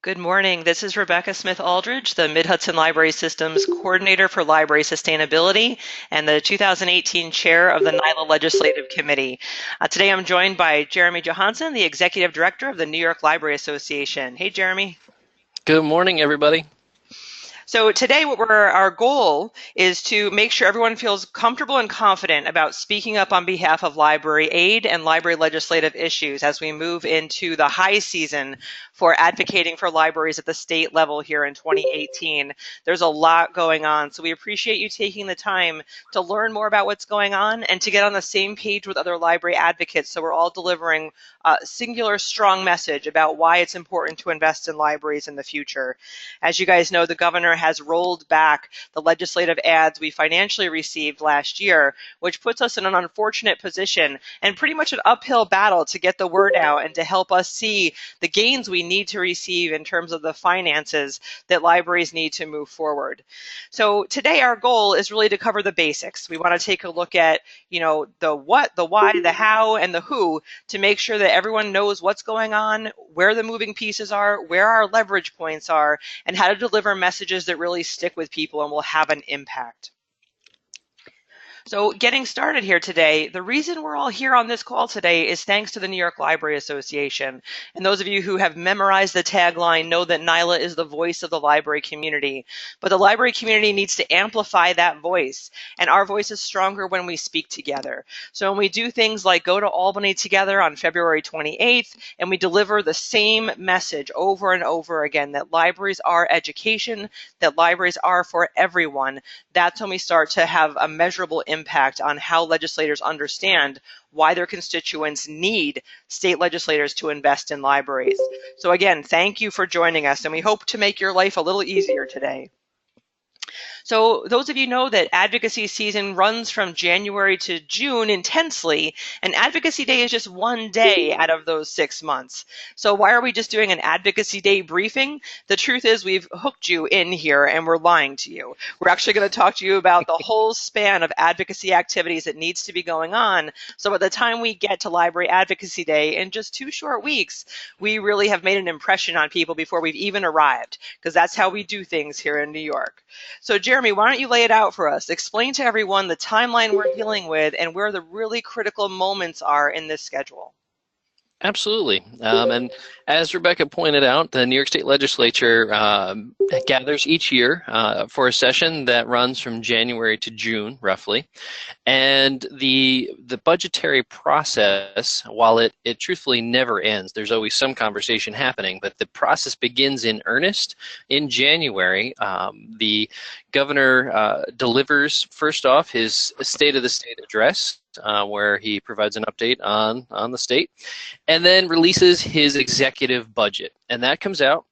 Good morning. This is Rebecca Smith Aldridge, the Mid-Hudson Library System's Coordinator for Library Sustainability and the 2018 Chair of the NYLA Legislative Committee. Today I'm joined by Jeremy Johansson, the Executive Director of the New York Library Association. Hey, Jeremy. Good morning, everybody. So today our goal is to make sure everyone feels comfortable and confident about speaking up on behalf of library aid and library legislative issues as we move into the high season for advocating for libraries at the state level here in 2018. There's a lot going on, so we appreciate you taking the time to learn more about what's going on and to get on the same page with other library advocates so we're all delivering a singular, strong message about why it's important to invest in libraries in the future. As you guys know, the governor has rolled back the legislative ads we financially received last year, which puts us in an unfortunate position and pretty much an uphill battle to get the word out and to help us see the gains we need to receive in terms of the finances that libraries need to move forward. So today our goal is really to cover the basics. We want to take a look at, the what, the why, the how, and the who to make sure that everyone knows what's going on, where the moving pieces are, where our leverage points are, and how to deliver messages that really stick with people and will have an impact. So getting started here today, the reason we're all here on this call today is thanks to the New York Library Association. And those of you who have memorized the tagline know that NYLA is the voice of the library community. But the library community needs to amplify that voice. And our voice is stronger when we speak together. So when we do things like go to Albany together on February 28th, and we deliver the same message over and over again, that libraries are education, that libraries are for everyone, that's when we start to have a measurable impact on how legislators understand why their constituents need state legislators to invest in libraries. So again, thank you for joining us, and we hope to make your life a little easier today. So those of you know that advocacy season runs from January to June intensely, and Advocacy Day is just one day out of those 6 months. So why are we just doing an Advocacy Day briefing? The truth is we've hooked you in here and we're lying to you. We're actually going to talk to you about the whole span of advocacy activities that needs to be going on. So by the time we get to Library Advocacy Day in just 2 short weeks, we really have made an impression on people before we've even arrived, because that's how we do things here in New York. So Jeremy, why don't you lay it out for us? Explain to everyone the timeline we're dealing with and where the really critical moments are in this schedule. Absolutely. And as Rebecca pointed out, the New York State Legislature gathers each year for a session that runs from January to June, roughly. And the budgetary process, while it truthfully never ends, there's always some conversation happening, but the process begins in earnest in January. The governor delivers, first off, his State of the State address, where he provides an update on the state, and then releases his executive budget. And that comes out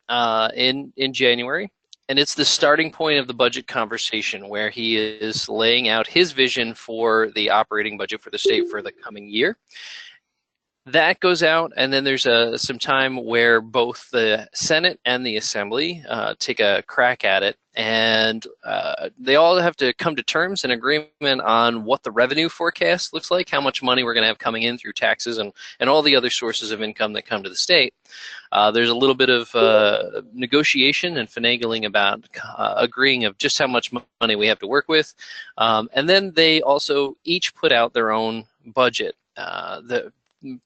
in January. And it's the starting point of the budget conversation, where he is laying out his vision for the operating budget for the state for the coming year. That goes out, and then there's some time where both the Senate and the Assembly take a crack at it, and they all have to come to terms and agreement on what the revenue forecast looks like, how much money we're going to have coming in through taxes and all the other sources of income that come to the state. There's a little bit of negotiation and finagling about agreeing of just how much money we have to work with, and then they also each put out their own budget. The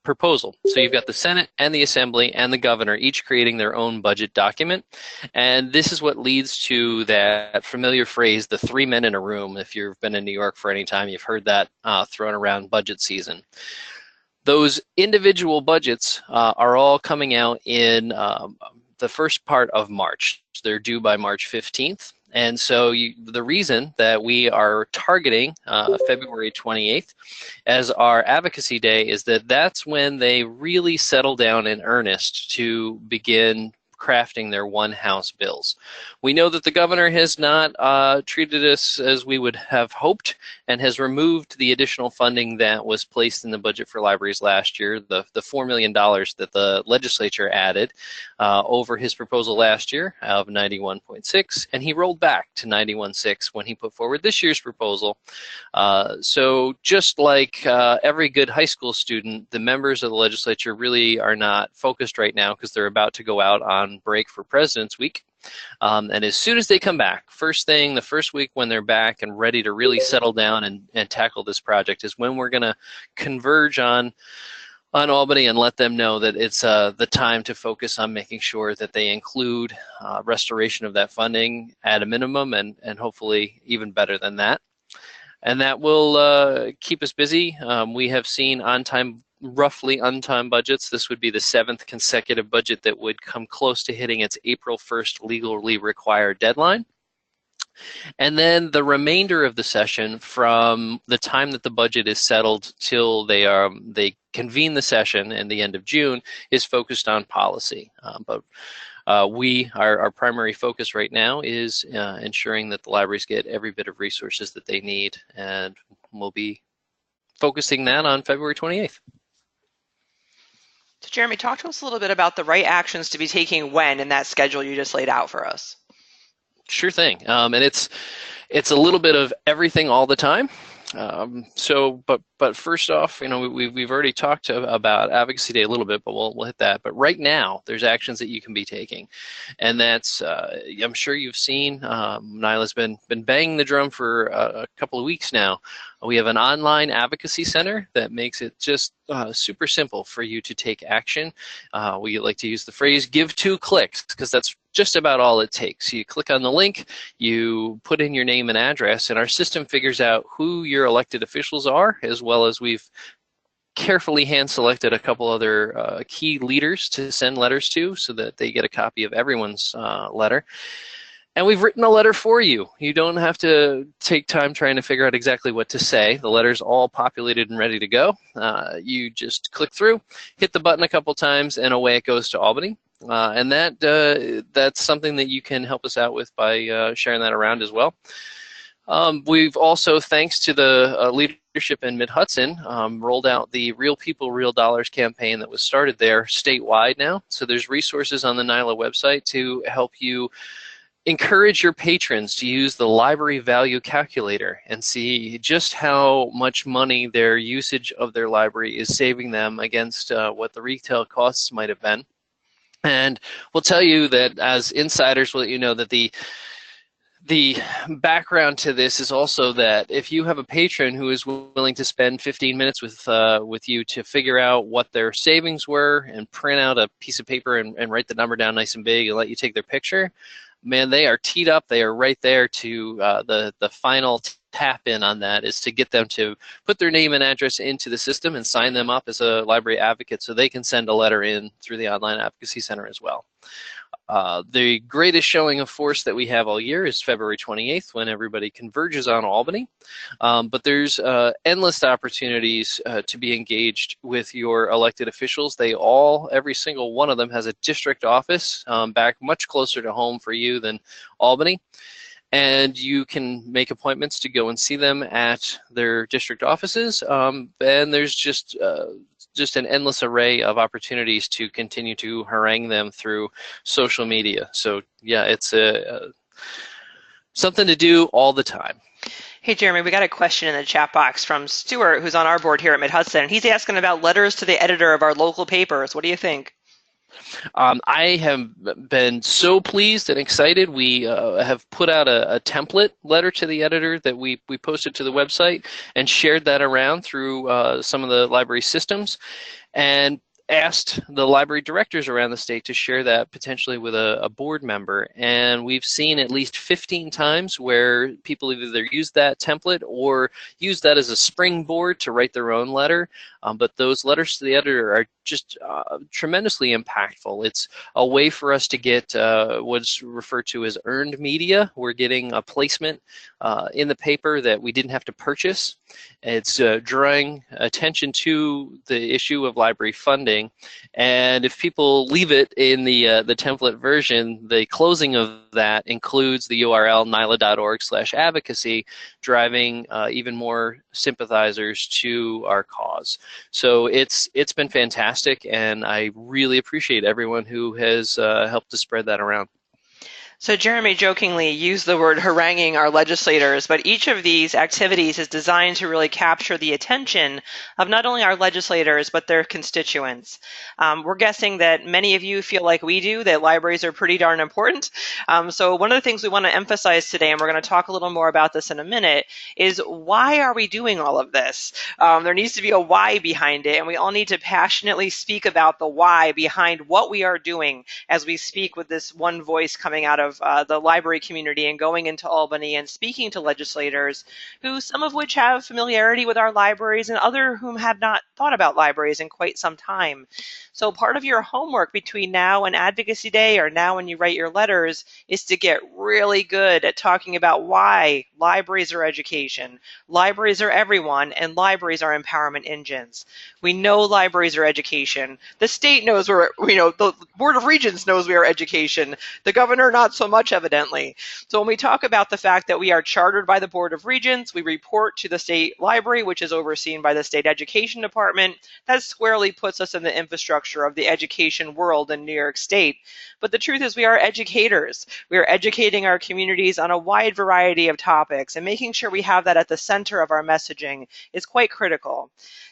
proposal. So you've got the Senate and the Assembly and the governor each creating their own budget document. And this is what leads to that familiar phrase, the 3 men in a room. If you've been in New York for any time, you've heard that thrown around budget season. Those individual budgets are all coming out in the first part of March. They're due by March 15th. And so the reason that we are targeting February 28th as our advocacy day is that that's when they really settle down in earnest to begin crafting their one House bills. We know that the governor has not treated us as we would have hoped and has removed the additional funding that was placed in the budget for libraries last year, the $4 million that the legislature added over his proposal last year of 91.6, and he rolled back to 91.6 when he put forward this year's proposal. So just like every good high school student, the members of the legislature really are not focused right now because they're about to go out on on break for President's Week. And as soon as they come back, first thing, the first week when they're back and ready to really settle down and tackle this project is when we're going to converge on Albany and let them know that it's the time to focus on making sure that they include restoration of that funding at a minimum and hopefully even better than that. And that will keep us busy. We have seen roughly on-time budgets. This would be the 7th consecutive budget that would come close to hitting its April 1st legally required deadline. And then the remainder of the session, from the time that the budget is settled till they convene the session in the end of June, is focused on policy. But our primary focus right now is ensuring that the libraries get every bit of resources that they need, and we'll be focusing that on February 28th. So Jeremy, talk to us a little bit about the right actions to be taking when in that schedule you just laid out for us. Sure thing. And it's a little bit of everything all the time. But first off, we've already talked about Advocacy Day a little bit, but we'll hit that. But right now, there's actions that you can be taking, and that's I'm sure you've seen. Nyla's been banging the drum for a couple of weeks now. We have an online advocacy center that makes it just super simple for you to take action. We like to use the phrase "give 2 clicks" because that's just about all it takes. You click on the link, you put in your name and address, and our system figures out who your elected officials are, as well as we've carefully hand-selected a couple other key leaders to send letters to so that they get a copy of everyone's letter. And we've written a letter for you. You don't have to take time trying to figure out exactly what to say. The letter's all populated and ready to go. You just click through, hit the button a couple times, and away it goes to Albany. And that's something that you can help us out with by sharing that around as well. We've also, thanks to the leadership in Mid-Hudson, rolled out the Real People, Real Dollars campaign that was started there statewide now. So there's resources on the NYLA website to help you encourage your patrons to use the library value calculator and see just how much money their usage of their library is saving them against what the retail costs might have been. And we'll tell you that as insiders, we'll let you know that the background to this is also that if you have a patron who is willing to spend 15 minutes with you to figure out what their savings were and print out a piece of paper and write the number down nice and big and let you take their picture, man, they are teed up. They are right there to the final tap in on that is to get them to put their name and address into the system and sign them up as a library advocate so they can send a letter in through the online advocacy center as well. The greatest showing of force that we have all year is February 28th when everybody converges on Albany. But there's endless opportunities to be engaged with your elected officials. Every single one of them has a district office back much closer to home for you than Albany. And you can make appointments to go and see them at their district offices. And there's just an endless array of opportunities to continue to harangue them through social media. So yeah, it's something to do all the time. Hey, Jeremy, we got a question in the chat box from Stuart, who's on our board here at Mid-Hudson. He's asking about letters to the editor of our local papers. What do you think? I have been so pleased and excited. We have put out a template letter to the editor that we posted to the website and shared that around through some of the library systems, and asked the library directors around the state to share that potentially with a board member. And we've seen at least 15 times where people either use that template or use that as a springboard to write their own letter. But those letters to the editor are just tremendously impactful. It's a way for us to get what's referred to as earned media. We're getting a placement in the paper that we didn't have to purchase. It's drawing attention to the issue of library funding. And if people leave it in the template version, the closing of that includes the URL nyla.org/advocacy, driving even more sympathizers to our cause. So it's been fantastic, and I really appreciate everyone who has helped to spread that around. So Jeremy jokingly used the word haranguing our legislators, but each of these activities is designed to really capture the attention of not only our legislators, but their constituents. We're guessing that many of you feel like we do, that libraries are pretty darn important. So one of the things we want to emphasize today, and we're going to talk a little more about this in a minute, is why are we doing all of this? There needs to be a why behind it, and we all need to passionately speak about the why behind what we are doing as we speak with this one voice coming out of the library community and going into Albany and speaking to legislators who, some of which have familiarity with our libraries and other whom have not thought about libraries in quite some time. So part of your homework between now and Advocacy Day, or now when you write your letters, is to get really good at talking about why libraries are education, libraries are everyone, and libraries are empowerment engines. We know libraries are education. The state knows the Board of Regents knows we are education. The governor, not so much, evidently. So when we talk about the fact that we are chartered by the Board of Regents, we report to the state library, which is overseen by the state education department, that squarely puts us in the infrastructure of the education world in New York State. But the truth is we are educators. We are educating our communities on a wide variety of topics, and making sure we have that at the center of our messaging is quite critical.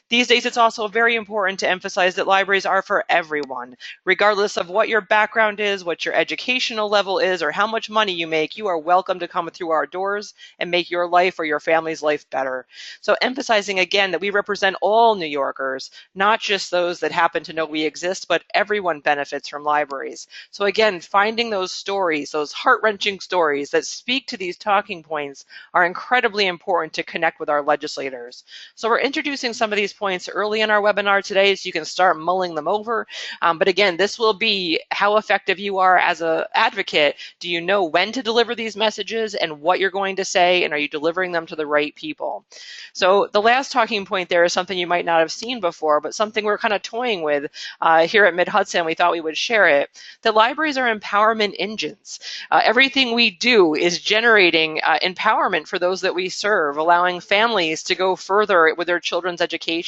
These days, it's also very important to emphasize that libraries are for everyone. Regardless of what your background is, what your educational level is, or how much money you make, you are welcome to come through our doors and make your life or your family's life better. So emphasizing again that we represent all New Yorkers, not just those that happen to know we exist, but everyone benefits from libraries. So again, finding those stories, those heart-wrenching stories that speak to these talking points are incredibly important to connect with our legislators. So we're introducing some of these points early in our webinar today so you can start mulling them over. But again, this will be how effective you are as an advocate. Do you know when to deliver these messages and what you're going to say, and are you delivering them to the right people? So the last talking point there is something you might not have seen before, but something we're kind of toying with here at Mid-Hudson. We thought we would share it. The libraries are empowerment engines. Everything we do is generating empowerment for those that we serve, allowing families to go further with their children's education,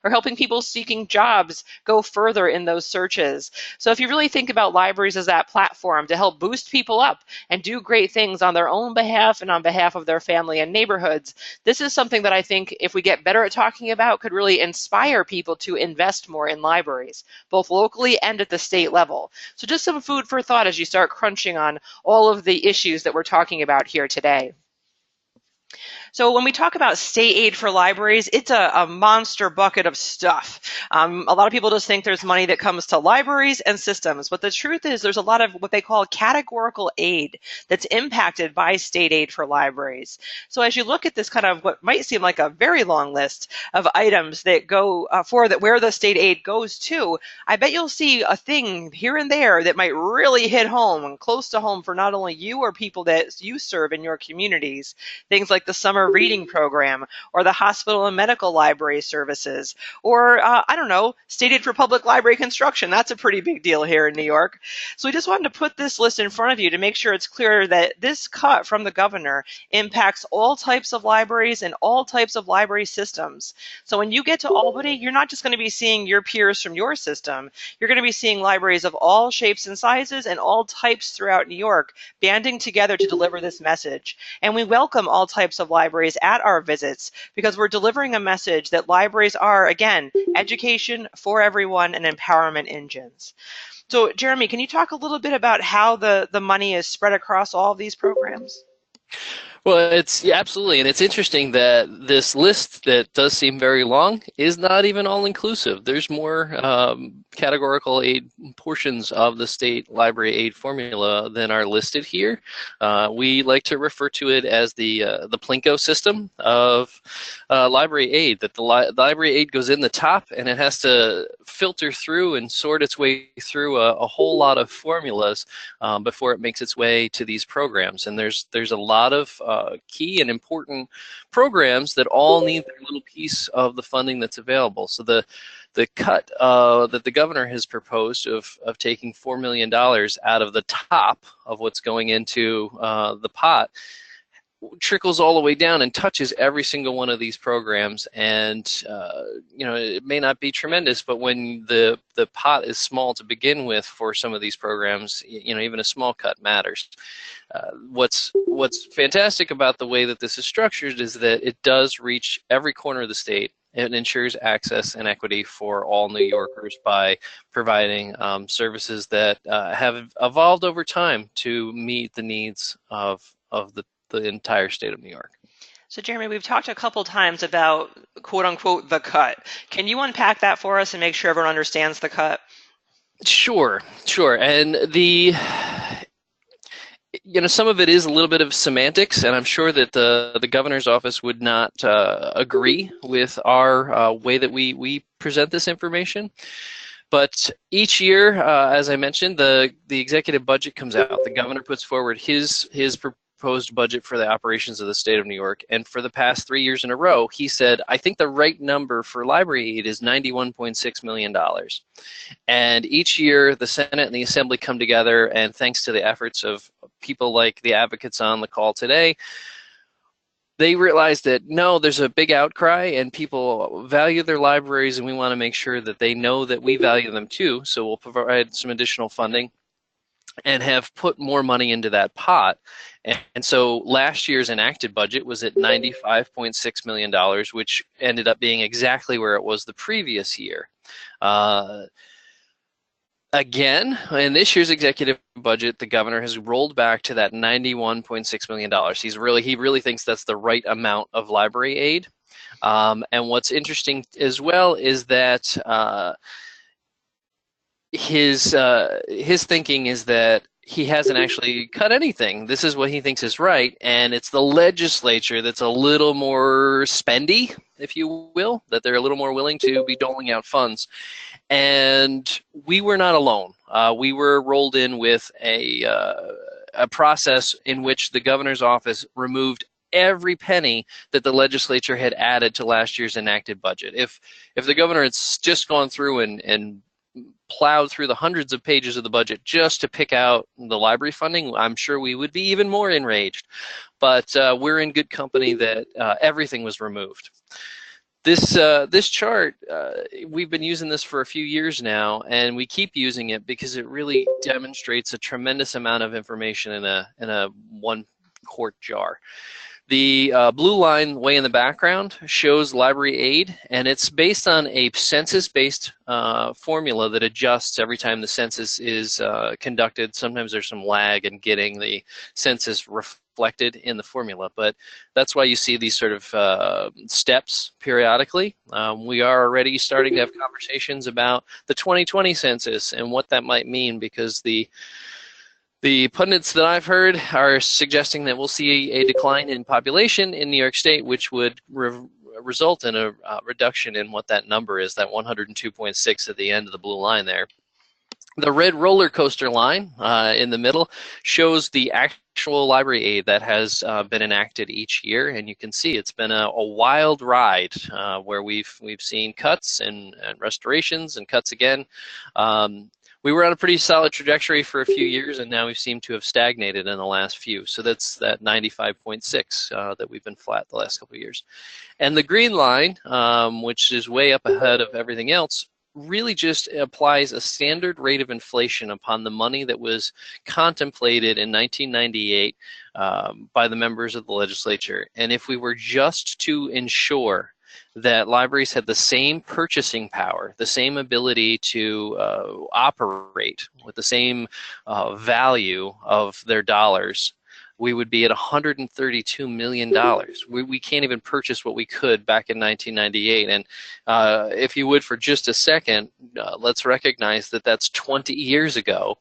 or helping people seeking jobs go further in those searches. So if you really think about libraries as that platform to help boost people up and do great things on their own behalf and on behalf of their family and neighborhoods, this is something that I think if we get better at talking about could really inspire people to invest more in libraries, both locally and at the state level. So just some food for thought as you start crunching on all of the issues that we're talking about here today. So when we talk about state aid for libraries, it's a monster bucket of stuff. A lot of people just think there's money that comes to libraries and systems, but the truth is there's a lot of what they call categorical aid that's impacted by state aid for libraries. So as you look at this kind of what might seem like a very long list of items that go where the state aid goes to, I bet you'll see a thing here and there that might really hit home and close to home for not only you or people that you serve in your communities. Things like the summer reading program, or the hospital and medical library services, or I don't know, state aid for public library construction. That's a pretty big deal here in New York. So we just wanted to put this list in front of you to make sure it's clear that this cut from the governor impacts all types of libraries and all types of library systems. So when you get to Albany, you're not just going to be seeing your peers from your system. You're going to be seeing libraries of all shapes and sizes and all types throughout New York banding together to deliver this message. And we welcome all types of libraries at our visits because we're delivering a message that libraries are, again, education for everyone and empowerment engines. So Jeremy, can you talk a little bit about how the money is spread across all of these programs? Well, absolutely, and it's interesting that this list that does seem very long is not even all-inclusive. There's more categorical aid portions of the state library aid formula than are listed here. We like to refer to it as the Plinko system of library aid, that the library aid goes in the top and it has to filter through and sort its way through a whole lot of formulas before it makes its way to these programs. And there's a lot of key and important programs that all need their little piece of the funding that's available. So the cut that the governor has proposed of taking $4 million out of the top of what's going into the pot trickles all the way down and touches every single one of these programs. And it may not be tremendous, but when the pot is small to begin with for some of these programs, even a small cut matters. What's fantastic about the way that this is structured is that it does reach every corner of the state. It ensures access and equity for all New Yorkers by providing services that have evolved over time to meet the needs of the entire state of New York. So Jeremy, we've talked a couple times about quote unquote the cut. Can you unpack that for us and make sure everyone understands the cut? Sure. And some of it is a little bit of semantics, and I'm sure that the governor's office would not agree with our way that we present this information. But each year, as I mentioned, the executive budget comes out. The governor puts forward his proposed budget for the operations of the state of New York, and for the past 3 years in a row, he said, I think the right number for library aid is $91.6 million. And each year, the Senate and the Assembly come together, and thanks to the efforts of people like the advocates on the call today, they realize that, no, there's a big outcry and people value their libraries, and we want to make sure that they know that we value them too. So we'll provide some additional funding and have put more money into that pot. And so last year's enacted budget was at $95.6 million, which ended up being exactly where it was the previous year. Again, in this year's executive budget, the governor has rolled back to that $91.6 million. He really thinks that's the right amount of library aid. And what's interesting as well is that his thinking is that he hasn't actually cut anything. This is what he thinks is right, and it's the legislature that's a little more spendy, if you will, that they're a little more willing to be doling out funds. And we were not alone. We were rolled in with a process in which the governor's office removed every penny that the legislature had added to last year's enacted budget. If the governor had just gone through and plowed through the hundreds of pages of the budget just to pick out the library funding, I'm sure we would be even more enraged. But we're in good company that everything was removed. This chart, we've been using this for a few years now, and we keep using it because it really demonstrates a tremendous amount of information in a one-quart jar. The blue line way in the background shows library aid, and it's based on a census-based formula that adjusts every time the census is conducted. Sometimes there's some lag in getting the census reflected in the formula, but that's why you see these sort of steps periodically. We are already starting to have conversations about the 2020 census and what that might mean, because the pundits that I've heard are suggesting that we'll see a decline in population in New York State, which would result in a reduction in what that number is, that 102.6 at the end of the blue line there. The red roller coaster line in the middle shows the actual library aid that has been enacted each year, and you can see it's been a wild ride where we've seen cuts and restorations and cuts again. We were on a pretty solid trajectory for a few years, and now we seem to have stagnated in the last few. So that's that 95.6 that we've been flat the last couple of years. And the green line, which is way up ahead of everything else, really just applies a standard rate of inflation upon the money that was contemplated in 1998 by the members of the legislature. And if we were just to ensure that libraries had the same purchasing power, the same ability to operate with the same value of their dollars, we would be at $132 million. We can't even purchase what we could back in 1998. And if you would, for just a second, let's recognize that that's 20 years ago,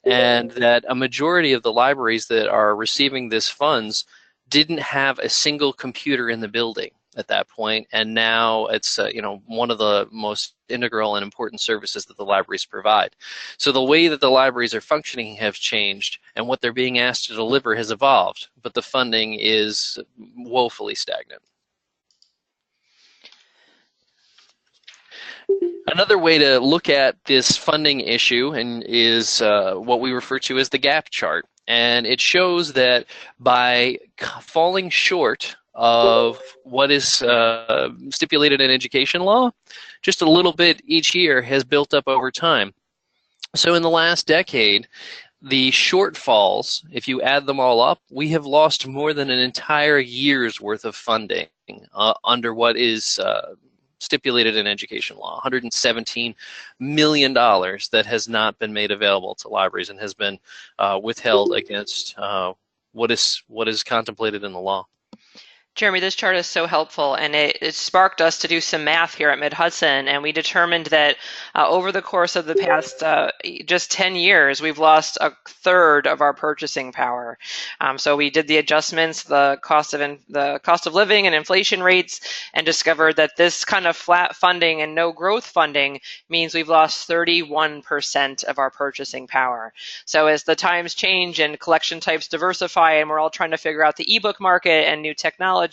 and that a majority of the libraries that are receiving this funds didn't have a single computer in the building at that point, and now it's one of the most integral and important services that the libraries provide. So the way that the libraries are functioning have changed, and what they're being asked to deliver has evolved, but the funding is woefully stagnant. Another way to look at this funding issue is what we refer to as the gap chart. And it shows that by falling short of what is stipulated in education law, just a little bit each year has built up over time. So in the last decade, the shortfalls, if you add them all up, we have lost more than an entire year's worth of funding under what is stipulated in education law, $117 million that has not been made available to libraries and has been withheld against what is contemplated in the law. Jeremy, this chart is so helpful, and it sparked us to do some math here at Mid-Hudson, and we determined that over the course of the past just 10 years, we've lost a third of our purchasing power. So we did the adjustments, the cost of living and inflation rates, and discovered that this kind of flat funding and no growth funding means we've lost 31% of our purchasing power. So as the times change and collection types diversify, and we're all trying to figure out the ebook market and new technology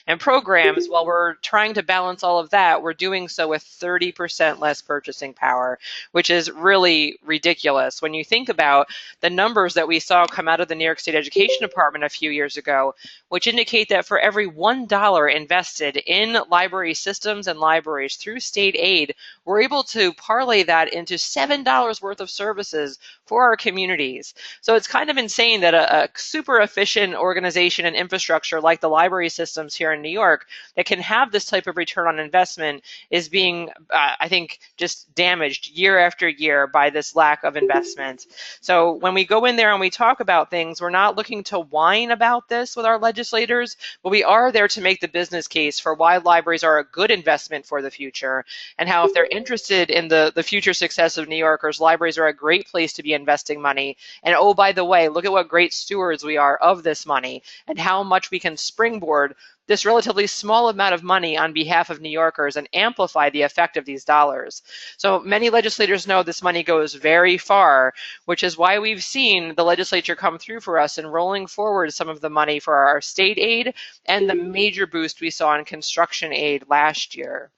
and programs, while we're trying to balance all of that, we're doing so with 30% less purchasing power, which is really ridiculous. When you think about the numbers that we saw come out of the New York State Education Department a few years ago, which indicate that for every $1 invested in library systems and libraries through state aid, we're able to parlay that into $7 worth of services for our communities. So it's kind of insane that a super efficient organization and infrastructure like the library systems here in New York that can have this type of return on investment is being, I think, just damaged year after year by this lack of investment. So when we go in there and we talk about things, we're not looking to whine about this with our legislators, but we are there to make the business case for why libraries are a good investment for the future, and how if they're interested in the future success of New Yorkers, libraries are a great place to be investing money. And oh, by the way, look at what great stewards we are of this money and how much we can springboard this relatively small amount of money on behalf of New Yorkers and amplify the effect of these dollars. So many legislators know this money goes very far, which is why we've seen the legislature come through for us and rolling forward some of the money for our state aid and the major boost we saw in construction aid last year.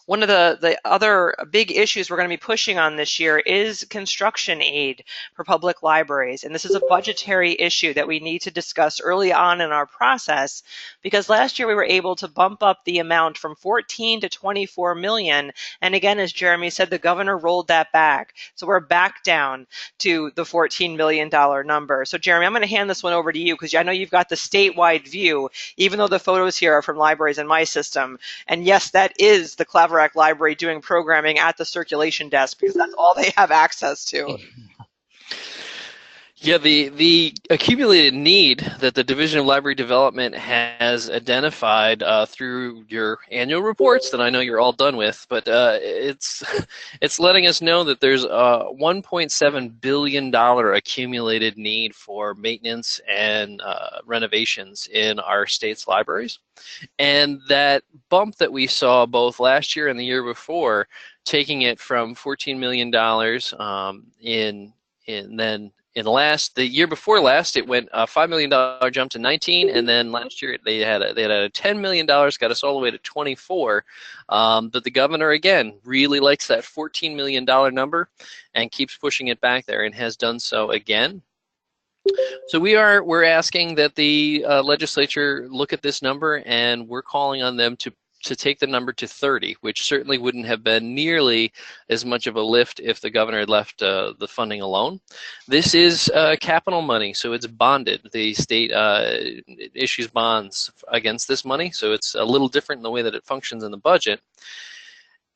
One of the other big issues we're going to be pushing on this year is construction aid for public libraries. And this is a budgetary issue that we need to discuss early on in our process, because last year we were able to bump up the amount from 14 to 24 million. And again, as Jeremy said, the governor rolled that back. So we're back down to the $14 million number. So Jeremy, I'm going to hand this one over to you because I know you've got the statewide view, even though the photos here are from libraries in my system. And yes, that is the Claverack Library doing programming at the circulation desk because that's all they have access to. Yeah, the accumulated need that the Division of Library Development has identified through your annual reports that I know you're all done with, but it's letting us know that there's a $1.7 billion accumulated need for maintenance and renovations in our state's libraries. And that bump that we saw both last year and the year before, taking it from $14 million the year before last, it went a $5 million jump to 19, and then last year they had a $10 million, got us all the way to 24. But the governor again really likes that $14 million number and keeps pushing it back there, and has done so again. So we're asking that the legislature look at this number, and we're calling on them to take the number to 30, which certainly wouldn't have been nearly as much of a lift if the governor had left the funding alone. This is capital money, so it's bonded. The state issues bonds against this money, so it's a little different in the way that it functions in the budget.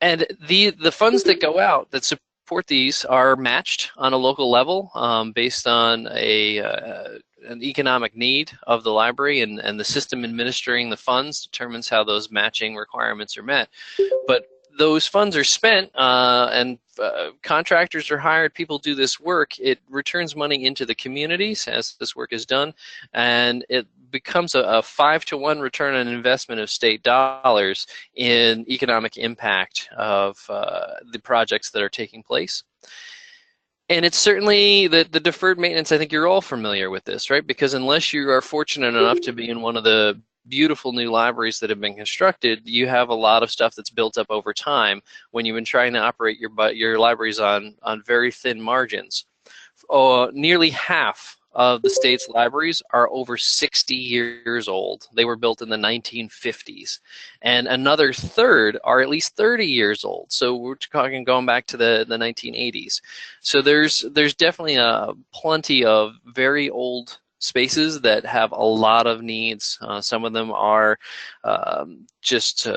And the funds that go out that support these are matched on a local level based on an economic need of the library, and the system administering the funds determines how those matching requirements are met. But those funds are spent and contractors are hired, people do this work, it returns money into the communities as this work is done, and it becomes a 5-to-1 return on investment of state dollars in economic impact of the projects that are taking place. And it's certainly the deferred maintenance. I think you're all familiar with this, right? Because unless you are fortunate enough to be in one of the beautiful new libraries that have been constructed, you have a lot of stuff that's built up over time when you've been trying to operate your libraries on very thin margins. Nearly half of the state's libraries are over 60 years old. They were built in the 1950s. And another third are at least 30 years old. So we're talking going back to the 1980s. So there's definitely plenty of very old spaces that have a lot of needs. Some of them are just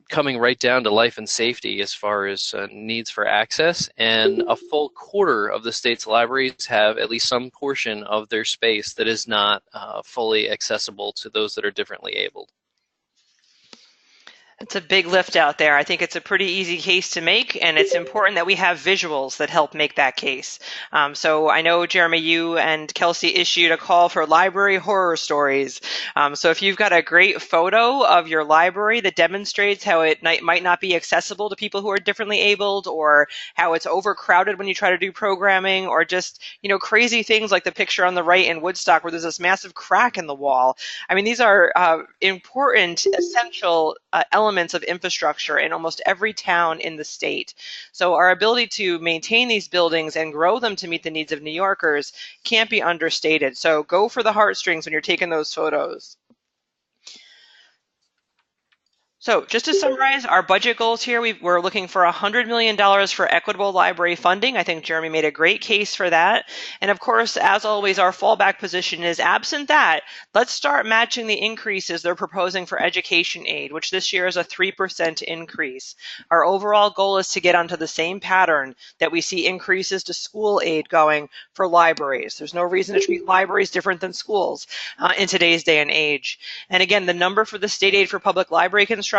coming right down to life and safety as far as needs for access, and a full quarter of the state's libraries have at least some portion of their space that is not fully accessible to those that are differently abled. It's a big lift out there. I think it's a pretty easy case to make, and it's important that we have visuals that help make that case. So I know, Jeremy, you and Kelsey issued a call for library horror stories. So if you've got a great photo of your library that demonstrates how it might not be accessible to people who are differently abled, or how it's overcrowded when you try to do programming, or just, crazy things like the picture on the right in Woodstock where there's this massive crack in the wall. I mean, these are important, essential elements of infrastructure in almost every town in the state. So our ability to maintain these buildings and grow them to meet the needs of New Yorkers can't be understated. So go for the heartstrings when you're taking those photos. So just to summarize our budget goals here, we're looking for $100 million for equitable library funding. I think Jeremy made a great case for that. And of course, as always, our fallback position is, absent that, let's start matching the increases they're proposing for education aid, which this year is a 3% increase. Our overall goal is to get onto the same pattern that we see increases to school aid going for libraries. There's no reason to treat libraries different than schools in today's day and age. And again, the number for the state aid for public library construction,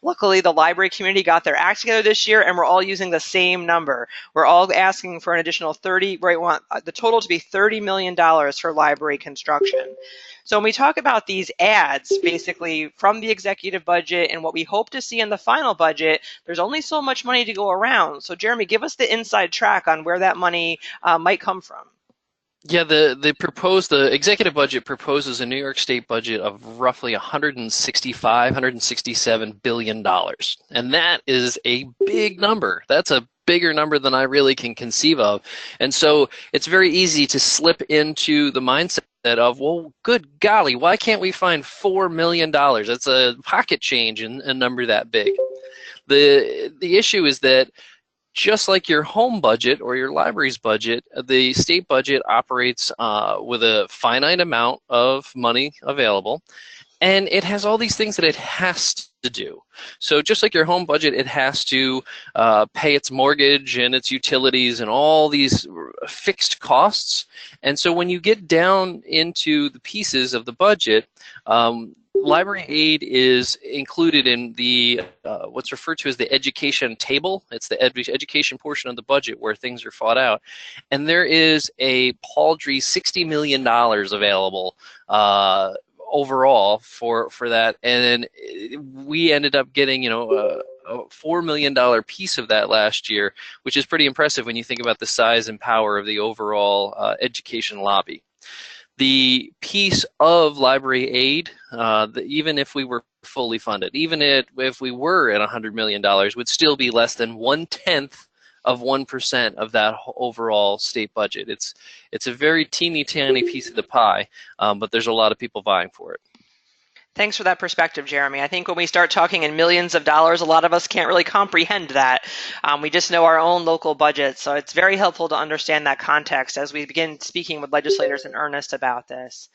luckily the library community got their act together this year, and we're all using the same number. We're all asking for an additional 30, we want the total to be $30 million for library construction. So when we talk about these ads, basically from the executive budget and what we hope to see in the final budget, there's only so much money to go around. So Jeremy, give us the inside track on where that money might come from. Yeah, the executive budget proposes a New York State budget of roughly $167 billion, and that is a big number. That's a bigger number than I really can conceive of, and so it's very easy to slip into the mindset of, well, good golly, why can't we find $4 million? That's a pocket change in a number that big. The issue is that, just like your home budget or your library's budget, the state budget operates with a finite amount of money available, and it has all these things that it has to do. So just like your home budget, it has to pay its mortgage and its utilities and all these fixed costs. And so when you get down into the pieces of the budget, library aid is included in the what's referred to as the education table. It's the education portion of the budget where things are fought out, and there is a paltry $60 million available overall for that. And then we ended up getting a $4 million piece of that last year, which is pretty impressive when you think about the size and power of the overall education lobby. The piece of library aid, even if we were fully funded, even if we were at $100 million, would still be less than 0.1% of that overall state budget. It's a very teeny tiny piece of the pie, but there's a lot of people vying for it. Thanks for that perspective, Jeremy. I think when we start talking in millions of dollars, a lot of us can't really comprehend that. We just know our own local budget. So it's very helpful to understand that context as we begin speaking with legislators in earnest about this.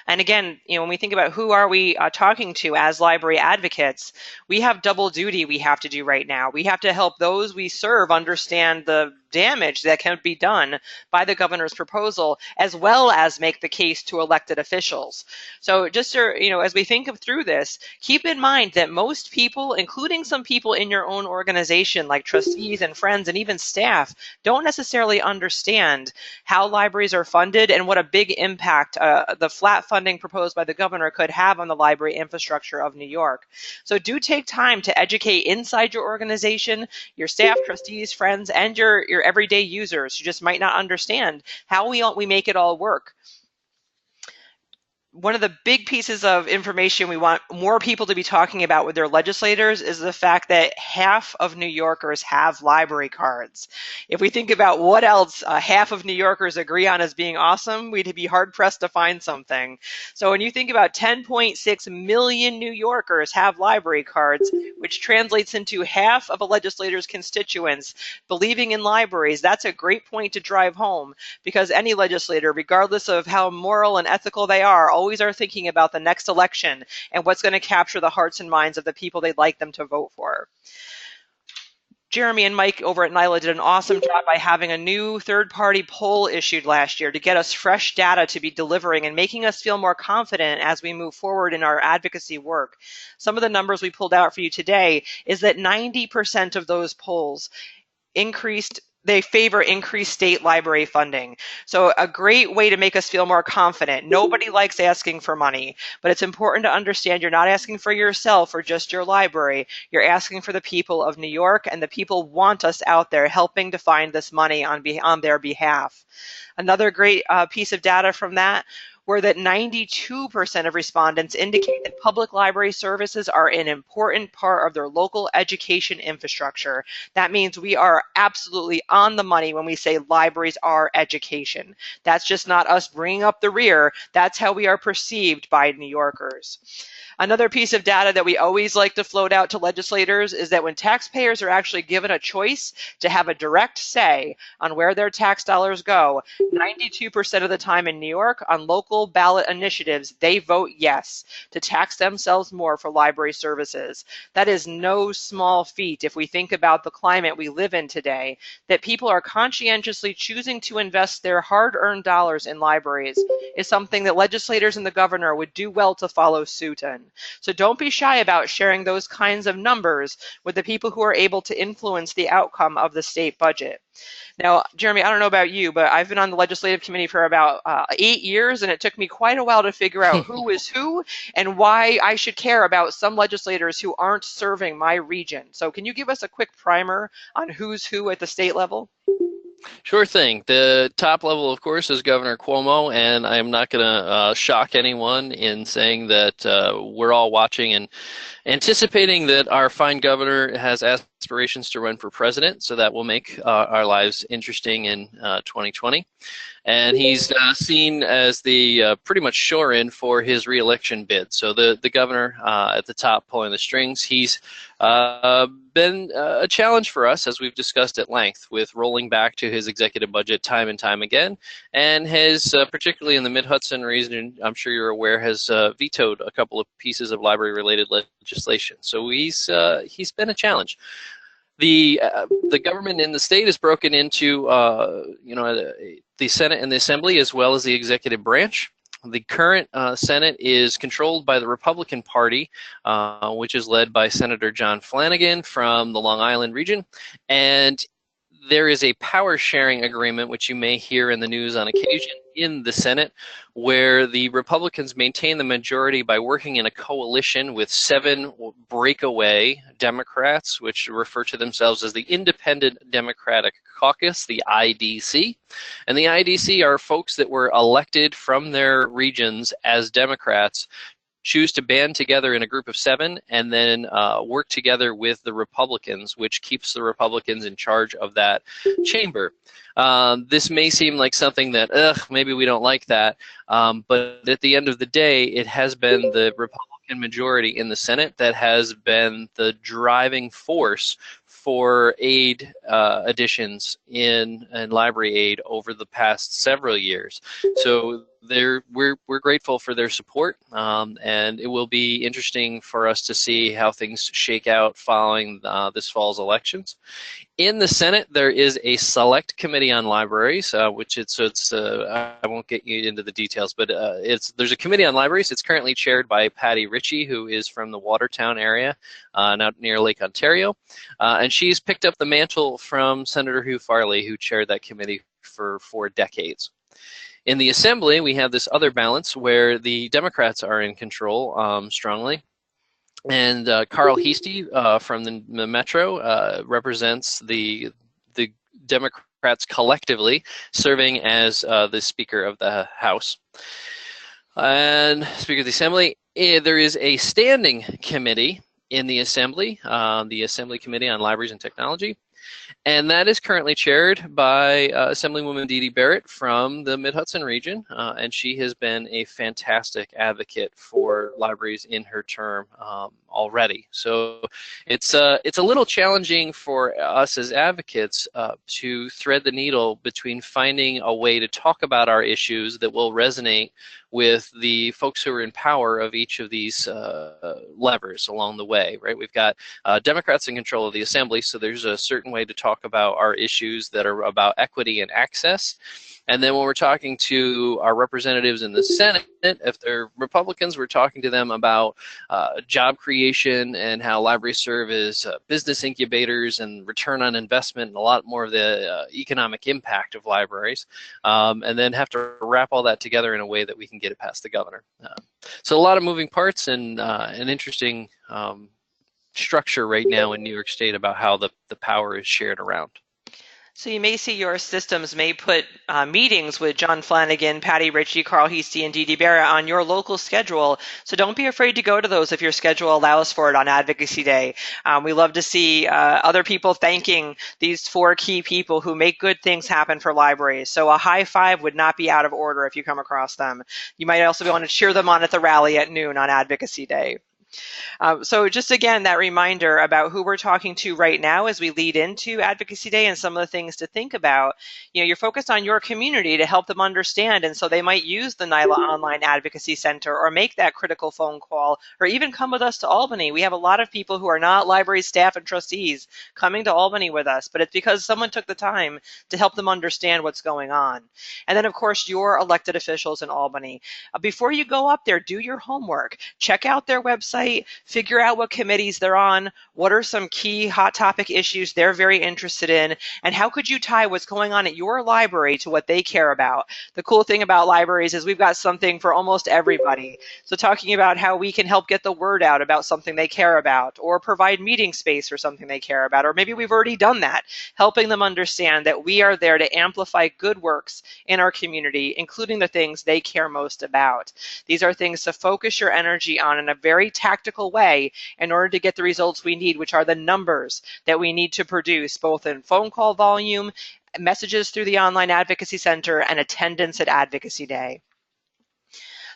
And again, when we think about who are we talking to as library advocates, we have double duty we have to do right now. We have to help those we serve understand the damage that can be done by the governor's proposal, as well as make the case to elected officials. So just as we think through this, keep in mind that most people, including some people in your own organization, like trustees and friends and even staff, don't necessarily understand how libraries are funded and what a big impact the flat funding proposed by the governor could have on the library infrastructure of New York. So do take time to educate inside your organization, your staff, trustees, friends, and your everyday users who just might not understand how we make it all work. one of the big pieces of information we want more people to be talking about with their legislators is the fact that half of New Yorkers have library cards. If we think about what else half of New Yorkers agree on as being awesome, we'd be hard pressed to find something. So when you think about 10.6 million New Yorkers have library cards, which translates into half of a legislator's constituents believing in libraries, that's a great point to drive home, because any legislator, regardless of how moral and ethical they are thinking about the next election and what's going to capture the hearts and minds of the people they'd like them to vote for. Jeremy and Mike over at NYLA did an awesome job by having a new third-party poll issued last year to get us fresh data to be delivering and making us feel more confident as we move forward in our advocacy work. Some of the numbers we pulled out for you today is that 90% of those polls they favor increased state library funding. So a great way to make us feel more confident. Nobody likes asking for money, but it's important to understand you're not asking for yourself or just your library. You're asking for the people of New York, and the people want us out there helping to find this money on their behalf. Another great piece of data from that were that 92% of respondents indicate that public library services are an important part of their local education infrastructure. That means we are absolutely on the money when we say libraries are education. That's just not us bringing up the rear. That's how we are perceived by New Yorkers. Another piece of data that we always like to float out to legislators is that when taxpayers are actually given a choice to have a direct say on where their tax dollars go, 92% of the time in New York on local ballot initiatives, they vote yes to tax themselves more for library services. That is no small feat if we think about the climate we live in today, that people are conscientiously choosing to invest their hard-earned dollars in libraries is something that legislators and the governor would do well to follow suit in. So don't be shy about sharing those kinds of numbers with the people who are able to influence the outcome of the state budget. Now, Jeremy, I don't know about you, but I've been on the legislative committee for about 8 years, and it took me quite a while to figure out who is who and why I should care about some legislators who aren't serving my region. So can you give us a quick primer on who's who at the state level? Sure thing. The top level, of course, is Governor Cuomo, and I am not going to shock anyone in saying that we're all watching and anticipating that our fine governor has aspirations to run for president, so that will make our lives interesting in 2020. And he's seen as the pretty much sure-in for his re-election bid. So the governor at the top pulling the strings, he's been a challenge for us, as we've discussed at length, with rolling back to his executive budget time and time again, and has, particularly in the Mid-Hudson region, I'm sure you're aware, has vetoed a couple of pieces of library-related legislation. So he's been a challenge. The government in the state is broken into the Senate and the Assembly, as well as the executive branch. The current Senate is controlled by the Republican Party, which is led by Senator John Flanagan from the Long Island region, and there is a power sharing agreement, which you may hear in the news on occasion, in the Senate, where the Republicans maintain the majority by working in a coalition with 7 breakaway Democrats, which refer to themselves as the Independent Democratic Caucus, the IDC. And the IDC are folks that were elected from their regions as Democrats, choose to band together in a group of 7 and then work together with the Republicans, which keeps the Republicans in charge of that chamber. This may seem like something that, maybe we don't like that, but at the end of the day, it has been the Republican majority in the Senate that has been the driving force for aid additions in library aid over the past several years. So we're grateful for their support, and it will be interesting for us to see how things shake out following this fall's elections. In the Senate, there is a select committee on libraries, I won't get you into the details, but there's a committee on libraries. It's currently chaired by Patty Ritchie, who is from the Watertown area, out near Lake Ontario, and she's picked up the mantle from Senator Hugh Farley, who chaired that committee for 4 decades. In the Assembly, we have this other balance where the Democrats are in control strongly. And Carl Heastie from the Metro represents the Democrats collectively, serving as the Speaker of the House. And Speaker of the Assembly, there is a standing committee in the Assembly Committee on Libraries and Technology. And that is currently chaired by Assemblywoman Dee Dee Barrett from the Mid-Hudson region, and she has been a fantastic advocate for libraries in her term already. So it's a little challenging for us as advocates to thread the needle between finding a way to talk about our issues that will resonate with the folks who are in power of each of these levers along the way, right? We've got Democrats in control of the Assembly, so there's a certain way to talk about our issues that are about equity and access. And then when we're talking to our representatives in the Senate, if they're Republicans, we're talking to them about job creation and how libraries serve as business incubators and return on investment and a lot more of the economic impact of libraries, and then have to wrap all that together in a way that we can get it past the governor. So a lot of moving parts and an interesting structure right now in New York State about how the power is shared around. So you may see your systems may put meetings with John Flanagan, Patty Ritchie, Carl Heastie, and Dee Dee Barrett on your local schedule. So don't be afraid to go to those if your schedule allows for it on Advocacy Day. We love to see other people thanking these 4 key people who make good things happen for libraries. So a high five would not be out of order if you come across them. You might also want to cheer them on at the rally at noon on Advocacy Day. So just again, that reminder about who we're talking to right now as we lead into Advocacy Day and some of the things to think about. You know, you're focused on your community to help them understand, and so they might use the NYLA Online Advocacy Center or make that critical phone call or even come with us to Albany. We have a lot of people who are not library staff and trustees coming to Albany with us, but it's because someone took the time to help them understand what's going on. And then, of course, your elected officials in Albany. Before you go up there, do your homework. Check out their website. Figure out what committees they're on, what are some key hot topic issues they're very interested in, and how could you tie what's going on at your library to what they care about. The cool thing about libraries is we've got something for almost everybody. So talking about how we can help get the word out about something they care about, or provide meeting space for something they care about, or maybe we've already done that, helping them understand that we are there to amplify good works in our community, including the things they care most about. These are things to focus your energy on in a very tactical way in order to get the results we need, which are the numbers that we need to produce, both in phone call volume, messages through the Online Advocacy Center, and attendance at Advocacy Day.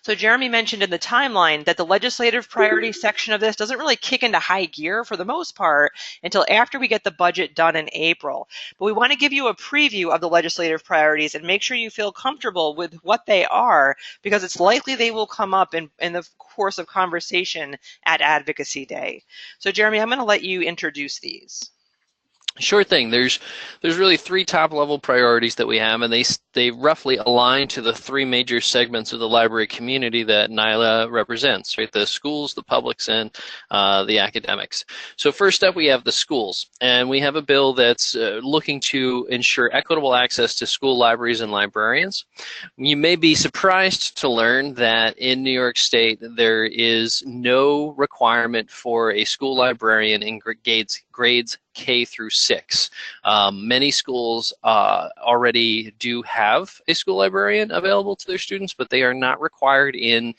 So Jeremy mentioned in the timeline that the legislative priority section of this doesn't really kick into high gear for the most part until after we get the budget done in April. But we want to give you a preview of the legislative priorities and make sure you feel comfortable with what they are, because it's likely they will come up in the course of conversation at Advocacy Day. So Jeremy, I'm going to let you introduce these. Sure thing. There's really 3 top-level priorities that we have, and they roughly align to the 3 major segments of the library community that NYLA represents, right? The schools, the publics, and the academics. So first up, we have the schools, and we have a bill that's looking to ensure equitable access to school libraries and librarians. You may be surprised to learn that in New York State, there is no requirement for a school librarian in grades K through 6. Many schools already do have a school librarian available to their students, but they are not required in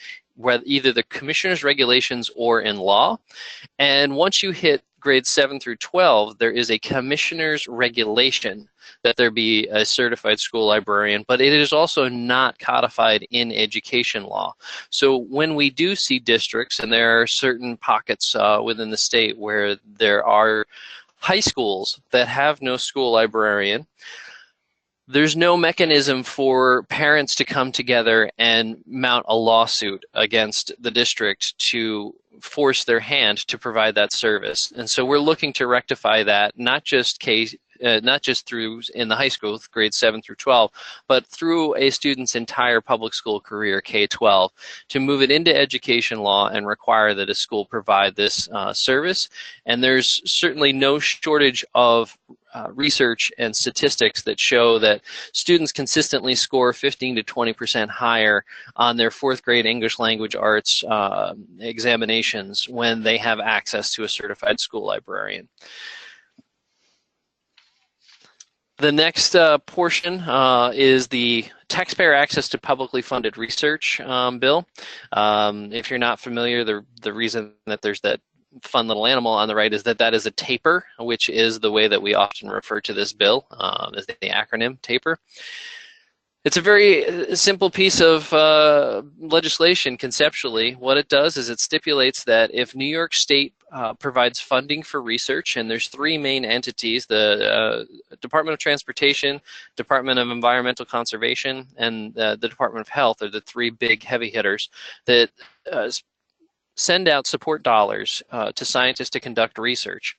either the commissioner's regulations or in law. And once you hit grades 7 through 12, there is a commissioner's regulation that there be a certified school librarian, but it is also not codified in education law. So when we do see districts, and there are certain pockets within the state where there are high schools that have no school librarian, there's no mechanism for parents to come together and mount a lawsuit against the district to force their hand to provide that service. And so we're looking to rectify that, not just through in the high school, grades 7 through 12, but through a student's entire public school career, K-12, to move it into education law and require that a school provide this service. And there's certainly no shortage of research and statistics that show that students consistently score 15 to 20% higher on their 4th grade English language arts examinations when they have access to a certified school librarian. The next portion is the Taxpayer Access to Publicly Funded Research bill. If you're not familiar, the reason that there's that fun little animal on the right is that that is a taper, which is the way that we often refer to this bill, as the acronym TAPER. It's a very simple piece of legislation conceptually. What it does is it stipulates that if New York State provides funding for research, and there's three main entities, the Department of Transportation, Department of Environmental Conservation, and the Department of Health are the three big heavy hitters that send out support dollars to scientists to conduct research.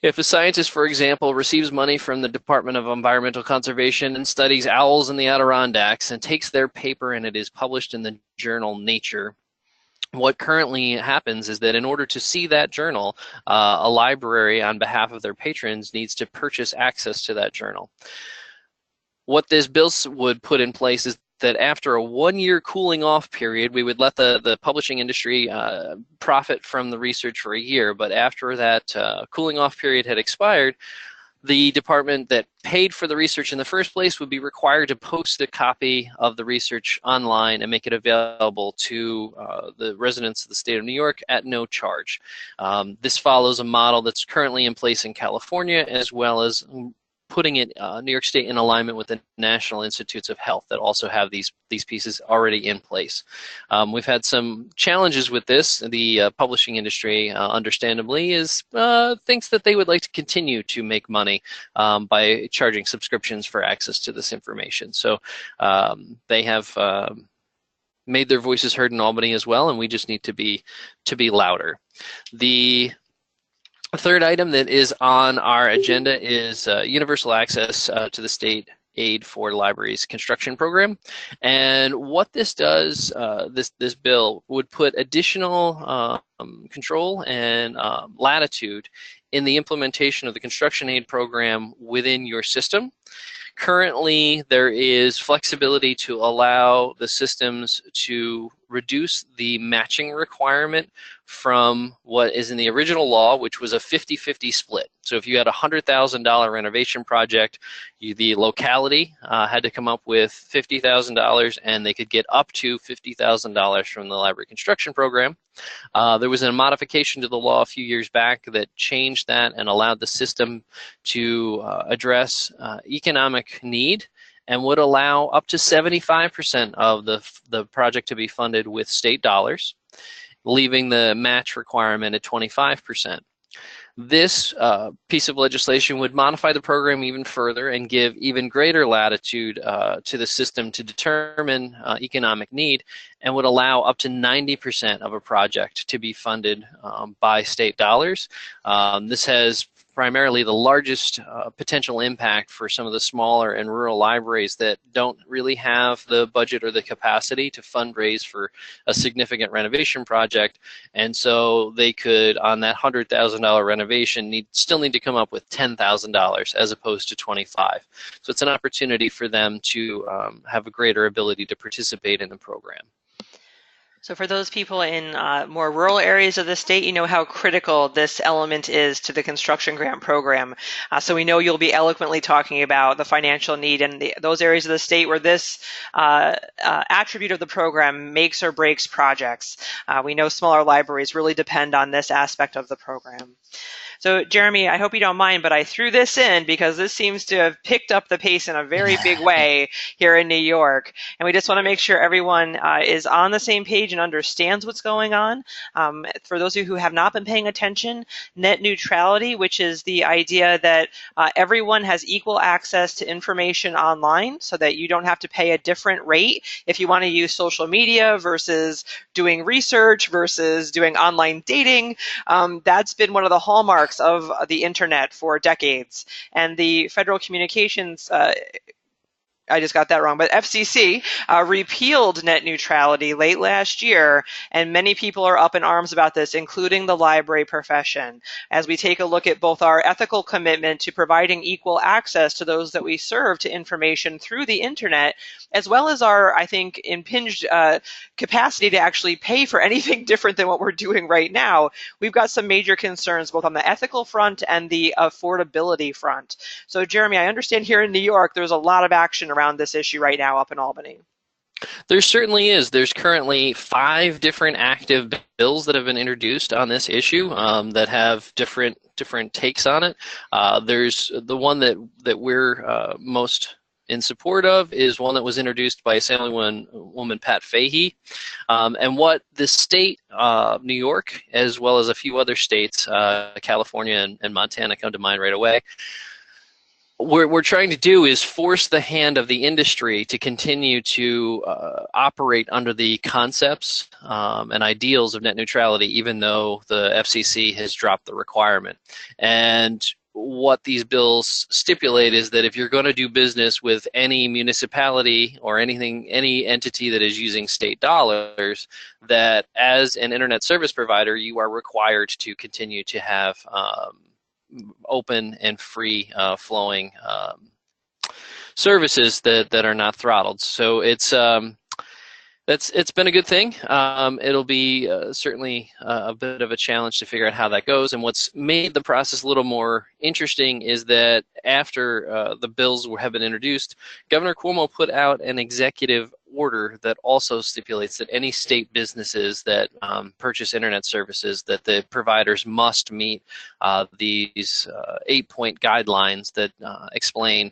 If a scientist, for example, receives money from the Department of Environmental Conservation and studies owls in the Adirondacks and takes their paper and it is published in the journal Nature, what currently happens is that in order to see that journal, a library on behalf of their patrons needs to purchase access to that journal. What this bill would put in place is that after a 1-year cooling off period, we would let the publishing industry profit from the research for a year. But after that cooling off period had expired, the department that paid for the research in the first place would be required to post a copy of the research online and make it available to the residents of the state of New York at no charge. This follows a model that's currently in place in California, as well as putting it New York State in alignment with the National Institutes of Health that also have these pieces already in place. We've had some challenges with this. The publishing industry, understandably, thinks that they would like to continue to make money by charging subscriptions for access to this information. So they have made their voices heard in Albany as well, and we just need to be louder. The third item that is on our agenda is universal access to the state aid for libraries construction program. And what this does, this bill would put additional control and latitude in the implementation of the construction aid program within your system. Currently, there is flexibility to allow the systems to reduce the matching requirement from what is in the original law, which was a 50-50 split. So if you had a $100,000 renovation project, the locality had to come up with $50,000, and they could get up to $50,000 from the library construction program. There was a modification to the law a few years back that changed that and allowed the system to address economic need and would allow up to 75% of the project to be funded with state dollars, leaving the match requirement at 25%. This piece of legislation would modify the program even further and give even greater latitude to the system to determine economic need, and would allow up to 90% of a project to be funded by state dollars. This has primarily the largest potential impact for some of the smaller and rural libraries that don't really have the budget or the capacity to fundraise for a significant renovation project. And so they could, on that $100,000 renovation, still need to come up with $10,000 as opposed to $25,000. So it's an opportunity for them to have a greater ability to participate in the program. So for those people in more rural areas of the state, you know how critical this element is to the construction grant program. So we know you'll be eloquently talking about the financial need in those areas of the state where this attribute of the program makes or breaks projects. We know smaller libraries really depend on this aspect of the program. So Jeremy, I hope you don't mind, but I threw this in because this seems to have picked up the pace in a very big way here in New York. And we just want to make sure everyone is on the same page and understands what's going on. For those of you who have not been paying attention, net neutrality, which is the idea that everyone has equal access to information online so that you don't have to pay a different rate if you want to use social media versus doing research versus doing online dating. That's been one of the hallmarks of the internet for decades, and the Federal Communications I just got that wrong, but FCC repealed net neutrality late last year, and many people are up in arms about this, including the library profession, as we take a look at both our ethical commitment to providing equal access to those that we serve to information through the internet, as well as our, I think, impinged capacity to actually pay for anything different than what we're doing right now. We've got some major concerns both on the ethical front and the affordability front. So Jeremy, I understand here in New York, there's a lot of action around this issue right now up in Albany. There certainly is. There's currently 5 different active bills that have been introduced on this issue that have different takes on it. There's the one that we're most in support of is one that was introduced by Assemblywoman Pat Fahey. And what the state, New York, as well as a few other states, California and Montana come to mind right away, we're trying to do is force the hand of the industry to continue to operate under the concepts and ideals of net neutrality, even though the FCC has dropped the requirement. And what these bills stipulate is that if you're going to do business with any municipality or any entity that is using state dollars, that as an internet service provider, you are required to continue to have open and free flowing services that are not throttled. So it's been a good thing. It'll be certainly a bit of a challenge to figure out how that goes. And what's made the process a little more interesting is that after the bills have been introduced, Governor Cuomo put out an executive order that also stipulates that any state businesses that purchase internet services, that the providers must meet these 8-point guidelines that explain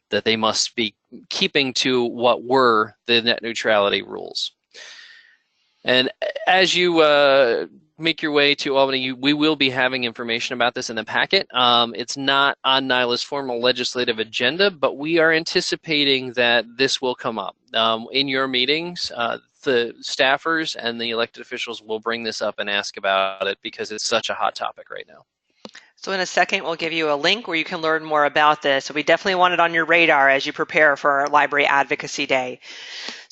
that they must be keeping to what were the net neutrality rules. And as you make your way to Albany, we will be having information about this in the packet. It's not on NYLA's formal legislative agenda, but we are anticipating that this will come up. In your meetings, the staffers and the elected officials will bring this up and ask about it because it's such a hot topic right now. So in a second, we'll give you a link where you can learn more about this. So we definitely want it on your radar as you prepare for our Library Advocacy Day.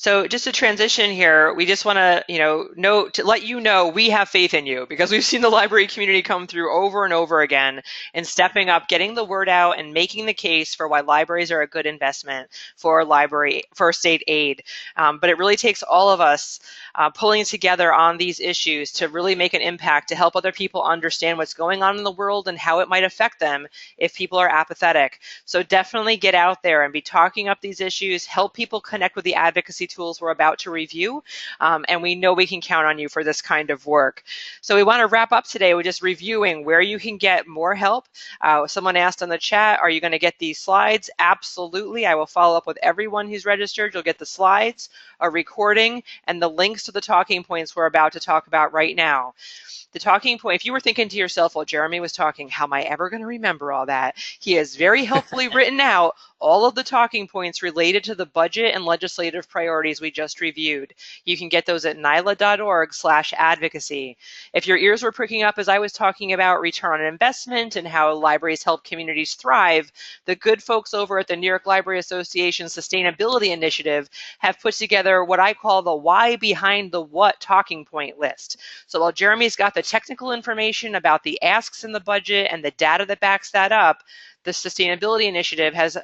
So just to transition here, we just want to, to let you know we have faith in you because we've seen the library community come through over and over again and stepping up, getting the word out and making the case for why libraries are a good investment for state aid. But it really takes all of us pulling together on these issues to really make an impact to help other people understand what's going on in the world and how it might affect them if people are apathetic. So definitely get out there and be talking up these issues, help people connect with the advocacy tools we're about to review, and we know we can count on you for this kind of work. So we want to wrap up today with just reviewing where you can get more help. Someone asked on the chat, are you going to get these slides? Absolutely. I will follow up with everyone who's registered. You'll get the slides, a recording, and the links to the talking points we're about to talk about right now. The talking point, if you were thinking to yourself, well, Jeremy was talking, how am I ever going to remember all that? He has very helpfully written out all of the talking points related to the budget and legislative priorities we just reviewed. You can get those at nyla.org/advocacy. If your ears were pricking up as I was talking about return on investment and how libraries help communities thrive, the good folks over at the New York Library Association Sustainability Initiative have put together what I call the why behind the what talking point list. So while Jeremy's got the technical information about the asks in the budget and the data that backs that up, the Sustainability Initiative has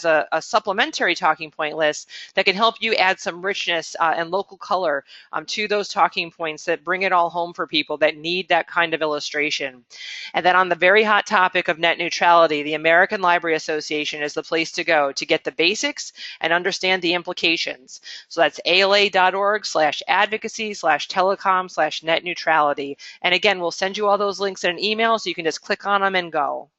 a supplementary talking point list that can help you add some richness and local color to those talking points that bring it all home for people that need that kind of illustration. And then on the very hot topic of net neutrality, the American Library Association is the place to go to get the basics and understand the implications. So that's ala.org/advocacy/telecom/net neutrality. And again, we'll send you all those links in an email so you can just click on them and go.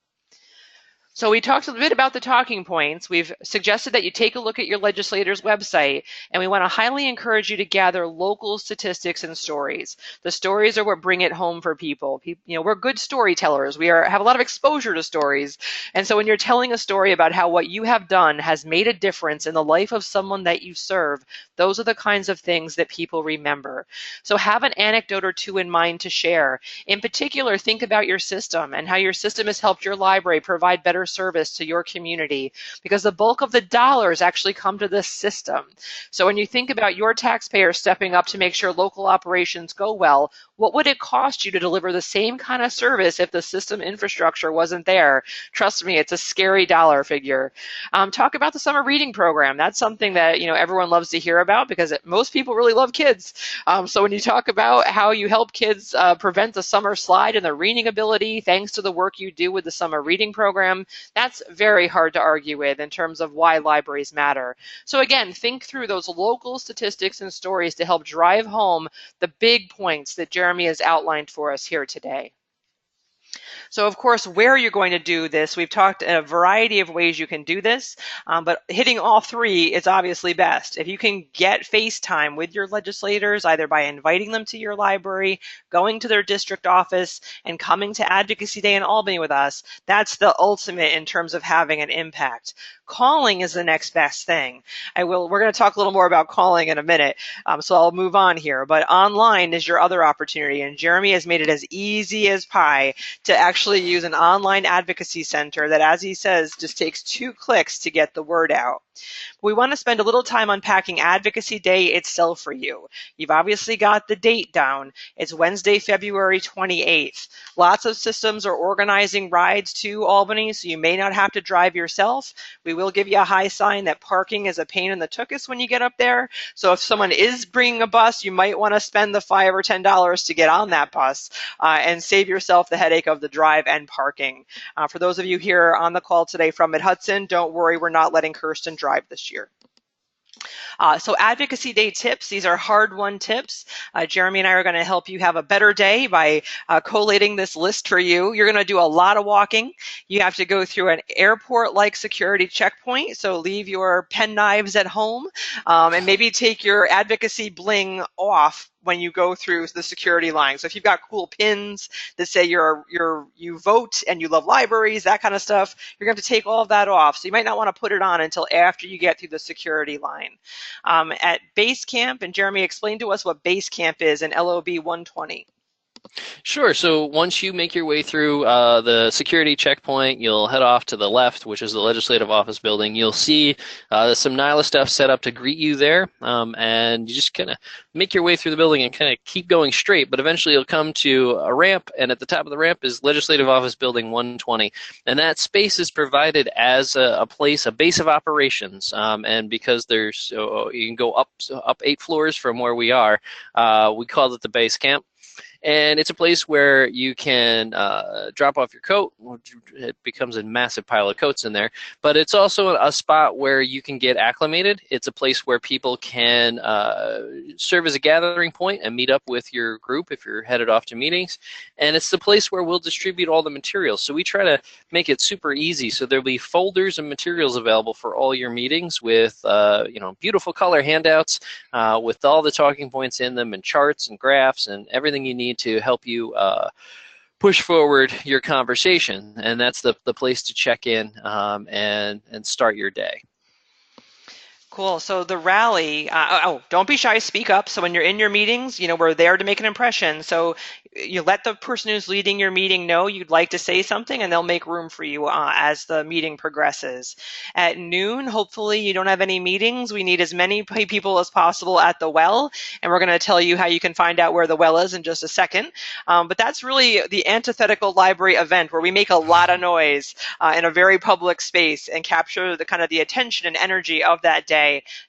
So we talked a bit about the talking points. We've suggested that you take a look at your legislator's website, and we want to highly encourage you to gather local statistics and stories. The stories are what bring it home for people. We're good storytellers. We have a lot of exposure to stories. And so when you're telling a story about how what you have done has made a difference in the life of someone that you serve, those are the kinds of things that people remember. So have an anecdote or two in mind to share. In particular, think about your system and how your system has helped your library provide better better service to your community, because the bulk of the dollars actually come to this system. So when you think about your taxpayers stepping up to make sure local operations go well, what would it cost you to deliver the same kind of service if the system infrastructure wasn't there? Trust me, it's a scary dollar figure. Talk about the summer reading program. That's something that everyone loves to hear about, because most people really love kids. So when you talk about how you help kids prevent the summer slide in their reading ability thanks to the work you do with the summer reading program, that's very hard to argue with in terms of why libraries matter. So again, think through those local statistics and stories to help drive home the big points that Jeremy has outlined for us here today. So of course, where you're going to do this, we've talked a variety of ways you can do this, but hitting all three is obviously best. If you can get FaceTime with your legislators, either by inviting them to your library, going to their district office, and coming to Advocacy Day in Albany with us, that's the ultimate in terms of having an impact. Calling is the next best thing. We're going to talk a little more about calling in a minute, so I'll move on here. But online is your other opportunity, and Jeremy has made it as easy as pie to actually use an online advocacy center that, as he says, just takes 2 clicks to get the word out. We want to spend a little time unpacking Advocacy Day itself for you. You've obviously got the date down. It's Wednesday, February 28th. Lots of systems are organizing rides to Albany, so you may not have to drive yourself. We will give you a high sign that parking is a pain in the tuchus when you get up there. So if someone is bringing a bus, you might want to spend the $5 or $10 to get on that bus and save yourself the headache of the drive and parking. For those of you here on the call today from Mid-Hudson, don't worry, we're not letting Kirsten drive this year. So Advocacy Day tips, these are hard-won tips. Jeremy and I are going to help you have a better day by collating this list for you. You're going to do a lot of walking. You have to go through an airport-like security checkpoint, so leave your pen knives at home, and maybe take your advocacy bling off when you go through the security line. So if you've got cool pins that say you vote and you love libraries, that kind of stuff, you're going to have to take all of that off. So you might not want to put it on until after you get through the security line. At base camp, and Jeremy explained to us what base camp is in LOB 120. Sure. So once you make your way through the security checkpoint, you'll head off to the left, which is the Legislative Office building. You'll see some NYLA stuff set up to greet you there, and you just kind of make your way through the building and kind of keep going straight, but eventually you'll come to a ramp, and at the top of the ramp is Legislative Office Building 120, and that space is provided as a base of operations, and because you can go up 8 floors from where we are, we call it the base camp. And it's a place where you can drop off your coat. It becomes a massive pile of coats in there. But it's also a spot where you can get acclimated. It's a place where people can serve as a gathering point and meet up with your group if you're headed off to meetings. And it's the place where we'll distribute all the materials. So we try to make it super easy. So there'll be folders and materials available for all your meetings with beautiful color handouts with all the talking points in them, and charts and graphs and everything you need to help you push forward your conversation. And that's the place to check in and start your day. Cool. So the rally, don't be shy, speak up. So when you're in your meetings, we're there to make an impression. So you let the person who's leading your meeting know you'd like to say something, and they'll make room for you as the meeting progresses. At noon, hopefully you don't have any meetings. We need as many people as possible at the well, and we're going to tell you how you can find out where the well is in just a second. But that's really the antithetical library event, where we make a lot of noise in a very public space and capture the kind of the attention and energy of that day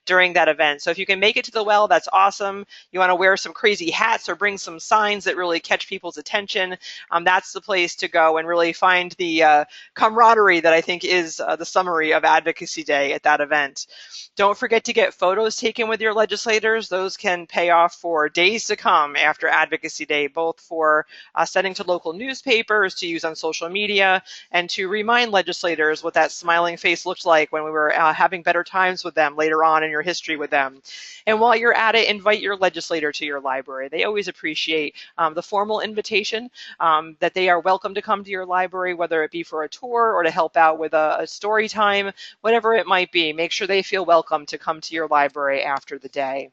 during that event. So if you can make it to the well, that's awesome. You want to wear some crazy hats or bring some signs that really catch people's attention. That's the place to go and really find the camaraderie that I think is the summary of Advocacy Day at that event. Don't forget to get photos taken with your legislators. Those can pay off for days to come after Advocacy Day, both for sending to local newspapers, to use on social media, and to remind legislators what that smiling face looked like when we were having better times with them later on in your history with them. And while you're at it, invite your legislator to your library. They always appreciate the formal invitation, that they are welcome to come to your library, whether it be for a tour or to help out with a story time, whatever it might be. Make sure they feel welcome to come to your library after the day.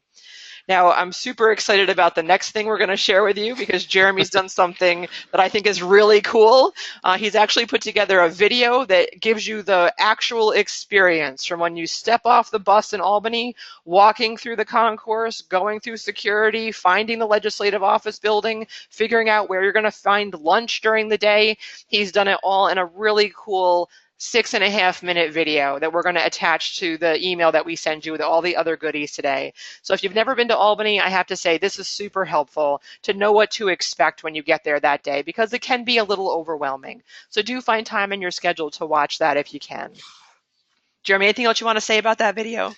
Now, I'm super excited about the next thing we're going to share with you because Jeremy's done something that I think is really cool. He's actually put together a video that gives you the actual experience from when you step off the bus in Albany, walking through the concourse, going through security, finding the legislative office building, figuring out where you're going to find lunch during the day. He's done it all in a really cool 6.5-minute video that we're going to attach to the email that we send you with all the other goodies today. So if you've never been to Albany, I have to say this is super helpful to know what to expect when you get there that day because it can be a little overwhelming. So do find time in your schedule to watch that if you can. Jeremy, anything else you want to say about that video?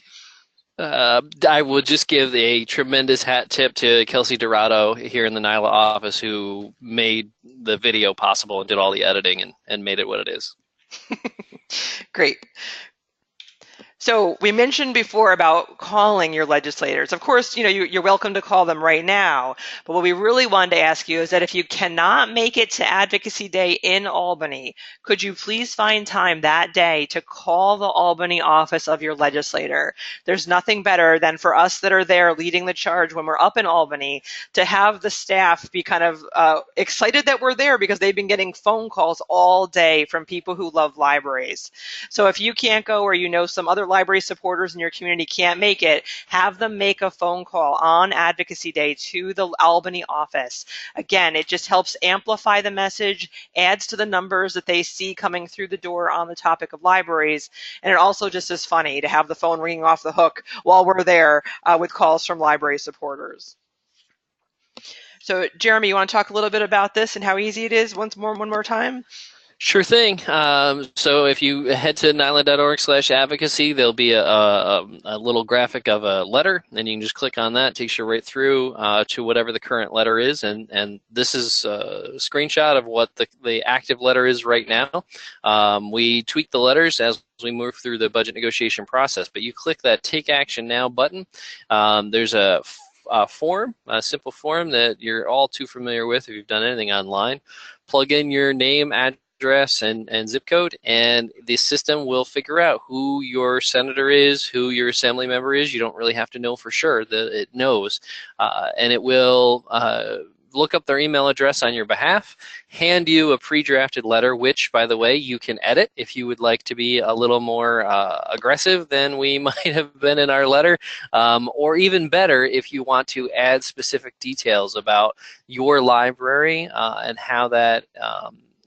I will just give a tremendous hat tip to Kelsey Dorado here in the NYLA office who made the video possible and did all the editing and made it what it is. Great. So we mentioned before about calling your legislators. Of course, you're welcome to call them right now. But what we really wanted to ask you is that if you cannot make it to Advocacy Day in Albany, could you please find time that day to call the Albany office of your legislator? There's nothing better than for us that are there leading the charge when we're up in Albany to have the staff be kind of excited that we're there because they've been getting phone calls all day from people who love libraries. So if you can't go or some other library supporters in your community can't make it, have them make a phone call on Advocacy Day to the Albany office. Again, it just helps amplify the message, adds to the numbers that they see coming through the door on the topic of libraries, and it also just is funny to have the phone ringing off the hook while we're there with calls from library supporters. So Jeremy, you want to talk a little bit about this and how easy it is one more time? Sure thing. So if you head to nyla.org/advocacy, there'll be a little graphic of a letter, and you can just click on that. It takes you right through to whatever the current letter is, and this is a screenshot of what the active letter is right now. We tweak the letters as we move through the budget negotiation process, but you click that Take Action Now button. There's a form, a simple form that you're all too familiar with if you've done anything online. Plug in your name, address, and zip code, and the system will figure out who your senator is, who your assembly member is. You don't really have to know for sure, that it knows, and it will look up their email address on your behalf, hand you a pre-drafted letter, which, by the way, you can edit if you would like to be a little more aggressive than we might have been in our letter, or even better, if you want to add specific details about your library and how that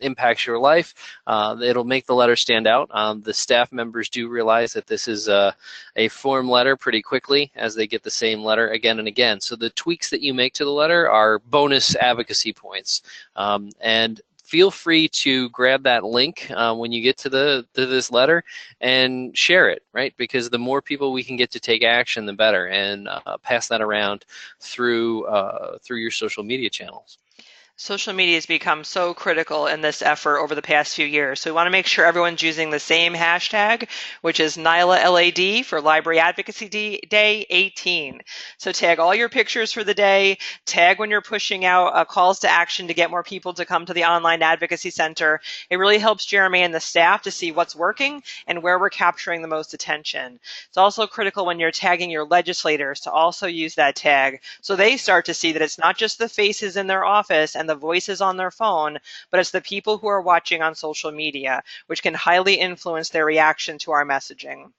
impacts your life. It'll make the letter stand out. The staff members do realize that this is a form letter pretty quickly as they get the same letter again and again. So the tweaks that you make to the letter are bonus advocacy points. And feel free to grab that link when you get to this letter and share it, right? Because the more people we can get to take action, the better, and pass that around through your social media channels. Social media has become so critical in this effort over the past few years. So we want to make sure everyone's using the same hashtag, which is NYLA for Library Advocacy Day 18. So tag all your pictures for the day, tag when you're pushing out calls to action to get more people to come to the online advocacy center. It really helps Jeremy and the staff to see what's working and where we're capturing the most attention. It's also critical when you're tagging your legislators to also use that tag so they start to see that it's not just the faces in their office and the voices on their phone, but it's the people who are watching on social media, which can highly influence their reaction to our messaging.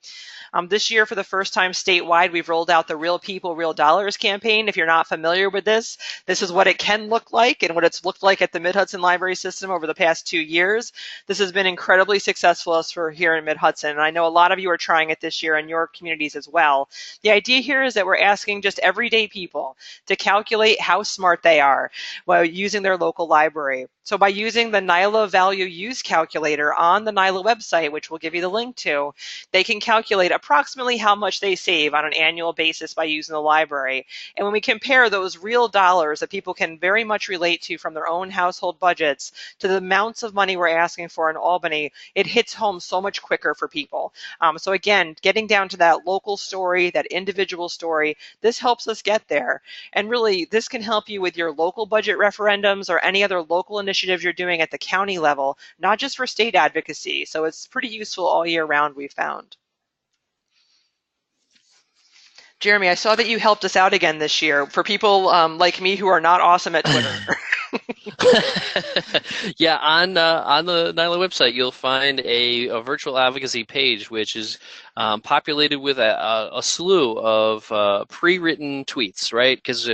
This year, for the first time statewide, we've rolled out the Real People, Real Dollars campaign. If you're not familiar with this is what it can look like and what it's looked like at the Mid-Hudson Library System over the past 2 years. This has been incredibly successful for here in Mid-Hudson, and I know a lot of you are trying it this year in your communities as well. The idea here is that we're asking just everyday people to calculate how smart they are while using their local library. So by using the NYLA Value Use Calculator on the NYLA website, which we'll give you the link to, they can calculate approximately how much they save on an annual basis by using the library. And when we compare those real dollars that people can very much relate to from their own household budgets to the amounts of money we're asking for in Albany, it hits home so much quicker for people. So again, getting down to that local story, that individual story, this helps us get there. And really, this can help you with your local budget referendums or any other local initiatives you're doing at the county level, not just for state advocacy. So it's pretty useful all year round, we've found. Jeremy, I saw that you helped us out again this year. For people like me who are not awesome at Twitter. Yeah, on the NYLA website, you'll find a virtual advocacy page, which is populated with a slew of pre-written tweets, right? Because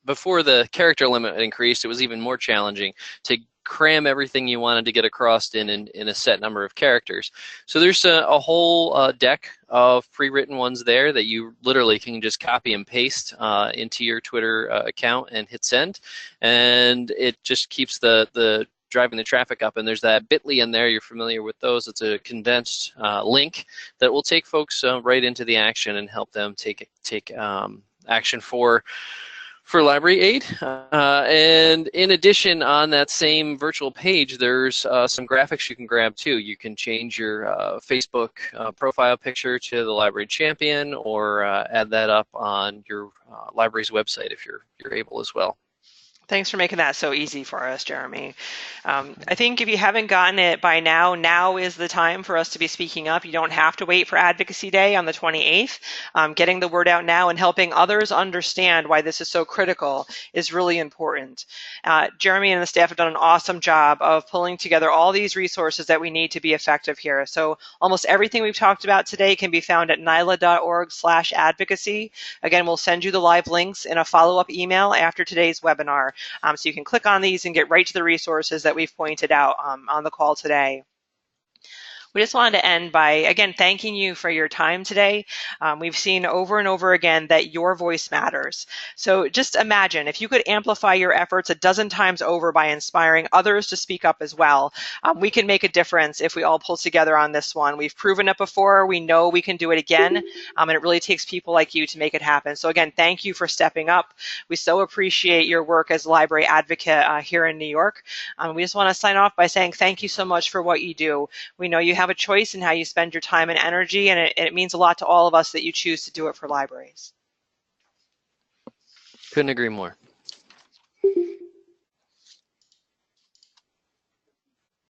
before the character limit increased, it was even more challenging to cram everything you wanted to get across in a set number of characters. So there's a whole deck of pre-written ones there that you literally can just copy and paste into your Twitter account and hit send, and it just keeps the driving the traffic up. And there's that bit.ly in there. You're familiar with those. It's a condensed link that will take folks right into the action and help them take action for library aid. And in addition, on that same virtual page, there's some graphics you can grab too. You can change your Facebook profile picture to the library champion, or add that up on your library's website if you're able as well. Thanks for making that so easy for us, Jeremy. I think if you haven't gotten it by now, now is the time for us to be speaking up. You don't have to wait for Advocacy Day on the 28th. Getting the word out now and helping others understand why this is so critical is really important. Jeremy and the staff have done an awesome job of pulling together all these resources that we need to be effective here. So almost everything we've talked about today can be found at nyla.org/advocacy. Again, we'll send you the live links in a follow-up email after today's webinar. So you can click on these and get right to the resources that we've pointed out on the call today. We just wanted to end by, again, thanking you for your time today. We've seen over and over again that your voice matters. So just imagine if you could amplify your efforts a dozen times over by inspiring others to speak up as well. We can make a difference if we all pull together on this one. We've proven it before. We know we can do it again. And it really takes people like you to make it happen. So again, thank you for stepping up. We so appreciate your work as a library advocate here in New York. We just want to sign off by saying thank you so much for what you do. We know you have a choice in how you spend your time and energy, and it means a lot to all of us that you choose to do it for libraries. Couldn't agree more.